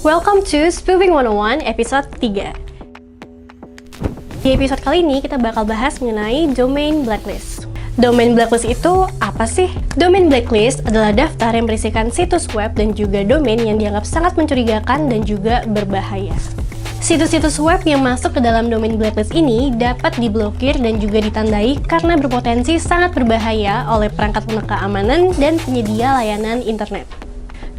Welcome to Spoofing 101 episode 3. Di episode kali ini kita bakal bahas mengenai domain blacklist. Domain blacklist itu apa sih? Domain blacklist adalah daftar yang berisikan situs web dan juga domain yang dianggap sangat mencurigakan dan juga berbahaya. Situs-situs web yang masuk ke dalam domain blacklist ini dapat diblokir dan juga ditandai karena berpotensi sangat berbahaya oleh perangkat lunak keamanan dan penyedia layanan internet.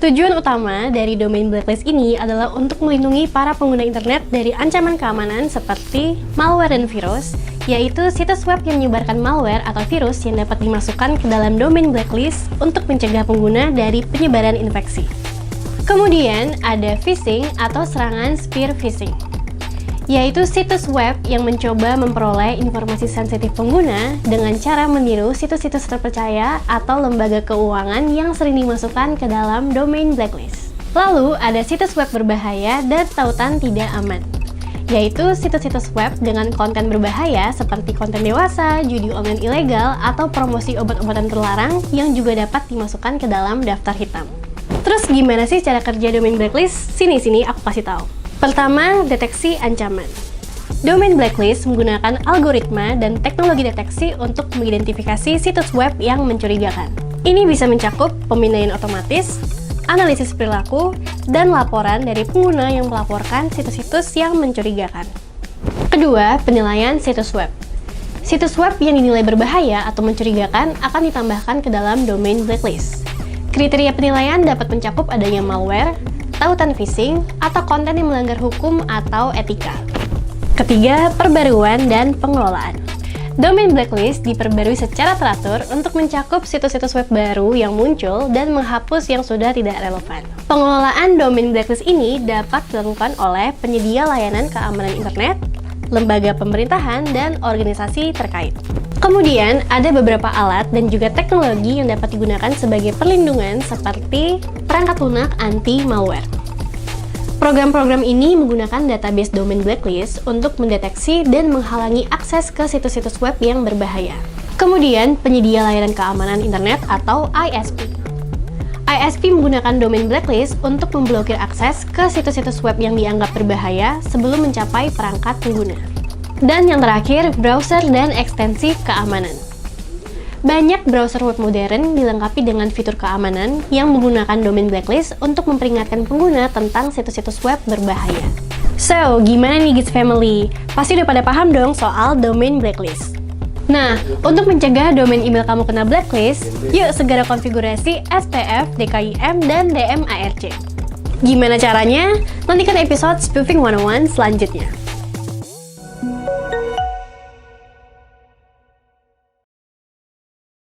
Tujuan utama dari domain blacklist ini adalah untuk melindungi para pengguna internet dari ancaman keamanan seperti malware dan virus, yaitu situs web yang menyebarkan malware atau virus yang dapat dimasukkan ke dalam domain blacklist untuk mencegah pengguna dari penyebaran infeksi. Kemudian ada phishing atau serangan spear phishing, yaitu situs web yang mencoba memperoleh informasi sensitif pengguna dengan cara meniru situs-situs terpercaya atau lembaga keuangan yang sering dimasukkan ke dalam domain blacklist. Lalu ada situs web berbahaya dan tautan tidak aman, yaitu situs-situs web dengan konten berbahaya seperti konten dewasa, judi online ilegal, atau promosi obat-obatan terlarang yang juga dapat dimasukkan ke dalam daftar hitam. Terus gimana sih cara kerja domain blacklist? Sini aku kasih tahu. Pertama, deteksi ancaman. Domain blacklist menggunakan algoritma dan teknologi deteksi untuk mengidentifikasi situs web yang mencurigakan. Ini bisa mencakup pemindaian otomatis, analisis perilaku, dan laporan dari pengguna yang melaporkan situs-situs yang mencurigakan. Kedua, penilaian situs web. Situs web yang dinilai berbahaya atau mencurigakan akan ditambahkan ke dalam domain blacklist. Kriteria penilaian dapat mencakup adanya malware, tautan phishing, atau konten yang melanggar hukum atau etika. Ketiga, perbaruan dan pengelolaan. Domain blacklist diperbarui secara teratur untuk mencakup situs-situs web baru yang muncul dan menghapus yang sudah tidak relevan. Pengelolaan domain blacklist ini dapat dilakukan oleh penyedia layanan keamanan internet, lembaga pemerintahan, dan organisasi terkait. Kemudian, ada beberapa alat dan juga teknologi yang dapat digunakan sebagai perlindungan seperti perangkat lunak anti-malware. Program-program ini menggunakan database domain blacklist untuk mendeteksi dan menghalangi akses ke situs-situs web yang berbahaya. Kemudian, penyedia layanan keamanan internet atau ISP. ISP menggunakan domain blacklist untuk memblokir akses ke situs-situs web yang dianggap berbahaya sebelum mencapai perangkat pengguna. Dan yang terakhir, browser dan ekstensi keamanan. Banyak browser web modern dilengkapi dengan fitur keamanan yang menggunakan domain blacklist untuk memperingatkan pengguna tentang situs-situs web berbahaya. So, gimana nih Gids Family? Pasti udah pada paham dong soal domain blacklist. Nah, untuk mencegah domain email kamu kena blacklist, yuk segera konfigurasi SPF, DKIM, dan DMARC. Gimana caranya? Nantikan episode Spoofing 101 selanjutnya.